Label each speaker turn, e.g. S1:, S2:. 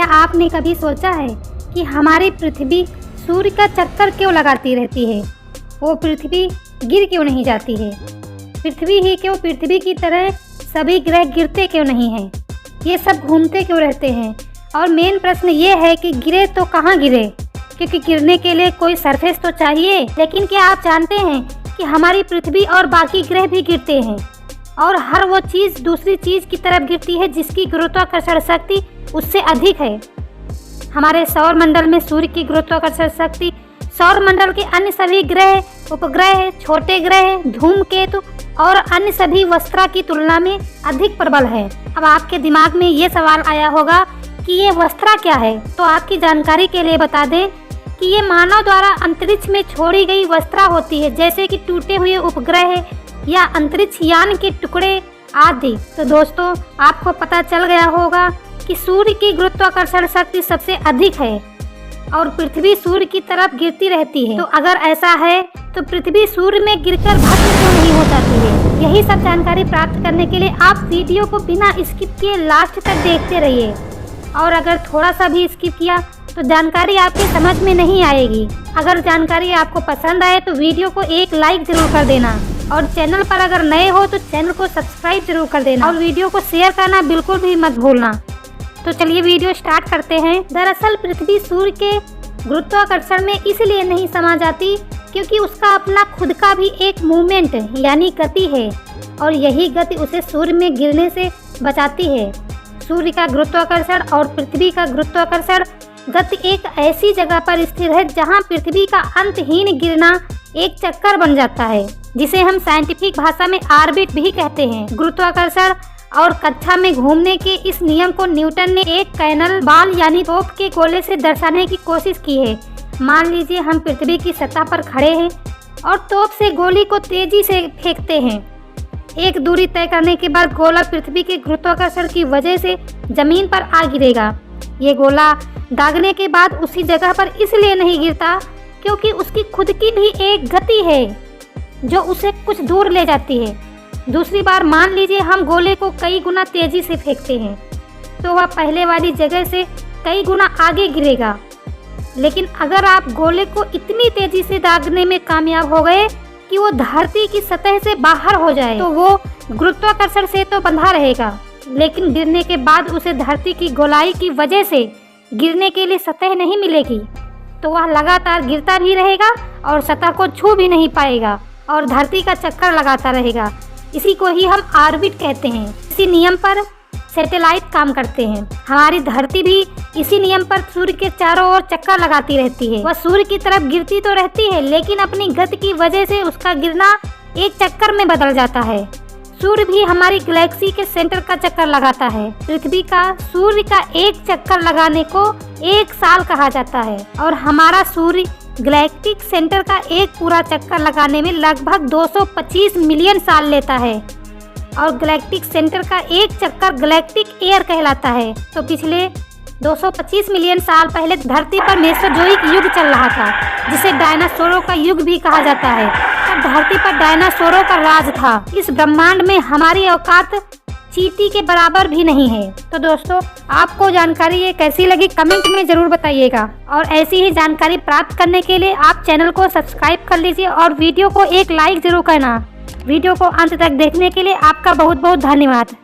S1: क्या आपने कभी सोचा है कि हमारी पृथ्वी सूर्य का चक्कर क्यों लगाती रहती है? वो पृथ्वी गिर क्यों नहीं जाती है? पृथ्वी ही क्यों पृथ्वी की तरह सभी ग्रह गिरते क्यों नहीं हैं? ये सब घूमते क्यों रहते हैं? और मेन प्रश्न ये है कि गिरे तो कहाँ गिरे, क्योंकि गिरने के लिए कोई सरफेस तो चाहिए। लेकिन क्या आप जानते हैं कि हमारी पृथ्वी और बाकी ग्रह भी गिरते हैं, और हर वो चीज़ दूसरी चीज़ की तरफ गिरती है जिसकी गुरुत्वाकर्षण शक्ति उससे अधिक है। हमारे सौर मंडल में सूर्य की गुरुत्वाकर्षण शक्ति सौर मंडल के अन्य सभी ग्रह, उपग्रह, छोटे ग्रह, धूमकेतु और अन्य सभी वस्त्रा की तुलना में अधिक प्रबल है। अब आपके दिमाग में ये सवाल आया होगा कि ये वस्त्रा क्या है, तो आपकी जानकारी के लिए बता दें कि ये मानव द्वारा अंतरिक्ष में छोड़ी गई वस्त्रा होती है, जैसे कि टूटे हुए उपग्रह या अंतरिक्ष यान के टुकड़े आदि। तो दोस्तों, आपको पता चल गया होगा कि सूर्य की गुरुत्वाकर्षण शक्ति सबसे अधिक है और पृथ्वी सूर्य की तरफ गिरती रहती है। तो अगर ऐसा है तो पृथ्वी सूर्य में गिरकर भस्म क्यों नहीं हो जाती है? यही सब जानकारी प्राप्त करने के लिए आप वीडियो को बिना स्किप किए लास्ट तक देखते रहिए, और अगर थोड़ा सा भी स्किप किया तो जानकारी आपके समझ में नहीं आएगी। अगर जानकारी आपको पसंद आए तो वीडियो को एक लाइक जरूर कर देना, और चैनल पर अगर नए हो तो चैनल को सब्सक्राइब जरूर कर देना, और वीडियो को शेयर करना बिल्कुल भी मत भूलना। तो चलिए वीडियो स्टार्ट करते हैं। दरअसल पृथ्वी सूर्य के गुरुत्वाकर्षण में इसलिए नहीं समा जाती क्योंकि उसका अपना खुद का भी एक मूवमेंट यानी गति है, और यही गति उसे सूर्य में गिरने से बचाती है। सूर्य का गुरुत्वाकर्षण और पृथ्वी का गुरुत्वाकर्षण गति एक ऐसी जगह पर स्थिर है जहां पृथ्वी का अंतहीन गिरना एक चक्कर बन जाता है, जिसे हम साइंटिफिक भाषा में ऑर्बिट भी कहते हैं। गुरुत्वाकर्षण और कक्षा में घूमने के इस नियम को न्यूटन ने एक कैनल बॉल यानी तोप के गोले से दर्शाने की कोशिश की है। मान लीजिए हम पृथ्वी की सतह पर खड़े हैं और तोप से गोली को तेजी से फेंकते हैं। एक दूरी तय करने के बाद गोला पृथ्वी के गुरुत्वाकर्षण की वजह से जमीन पर आ गिरेगा। ये गोला दागने के बाद उसी जगह पर इसलिए नहीं गिरता क्योंकि उसकी खुद की भी एक गति है जो उसे कुछ दूर ले जाती है। दूसरी बार मान लीजिए हम गोले को कई गुना तेजी से फेंकते हैं तो वह पहले वाली जगह से कई गुना आगे गिरेगा। लेकिन अगर आप गोले को इतनी तेजी से दागने में कामयाब हो गए कि वो धरती की सतह से बाहर हो जाए तो वो गुरुत्वाकर्षण से तो बंधा रहेगा, लेकिन गिरने के बाद उसे धरती की गोलाई की वजह से गिरने के लिए सतह नहीं मिलेगी, तो वह लगातार गिरता भी रहेगा और सतह को छू भी नहीं पाएगा और धरती का चक्कर लगाता रहेगा। इसी को ही हम ऑर्बिट कहते हैं। इसी नियम पर सैटेलाइट काम करते हैं। हमारी धरती भी इसी नियम पर सूर्य के चारों ओर चक्कर लगाती रहती है। वह सूर्य की तरफ गिरती तो रहती है, लेकिन अपनी गति की वजह से उसका गिरना एक चक्कर में बदल जाता है। सूर्य भी हमारी गैलेक्सी के सेंटर का चक्कर लगाता है। पृथ्वी का सूर्य का एक चक्कर लगाने को 1 साल कहा जाता है, और हमारा सूर्य गैलेक्टिक सेंटर का एक पूरा चक्कर लगाने में लगभग 225 मिलियन साल लेता है, और गैलेक्टिक सेंटर का एक चक्कर गैलेक्टिक एयर कहलाता है। तो पिछले 225 मिलियन साल पहले धरती पर मेसोजोइक युग चल रहा था, जिसे डायनासोरों का युग भी कहा जाता है। तब धरती पर डायनासोरों का राज था। इस ब्रह्मांड में हमारी औकात चींटी के बराबर भी नहीं है। तो दोस्तों, आपको जानकारी ये कैसी लगी कमेंट में ज़रूर बताइएगा, और ऐसी ही जानकारी प्राप्त करने के लिए आप चैनल को सब्सक्राइब कर लीजिए और वीडियो को एक लाइक ज़रूर करना। वीडियो को अंत तक देखने के लिए आपका बहुत बहुत धन्यवाद।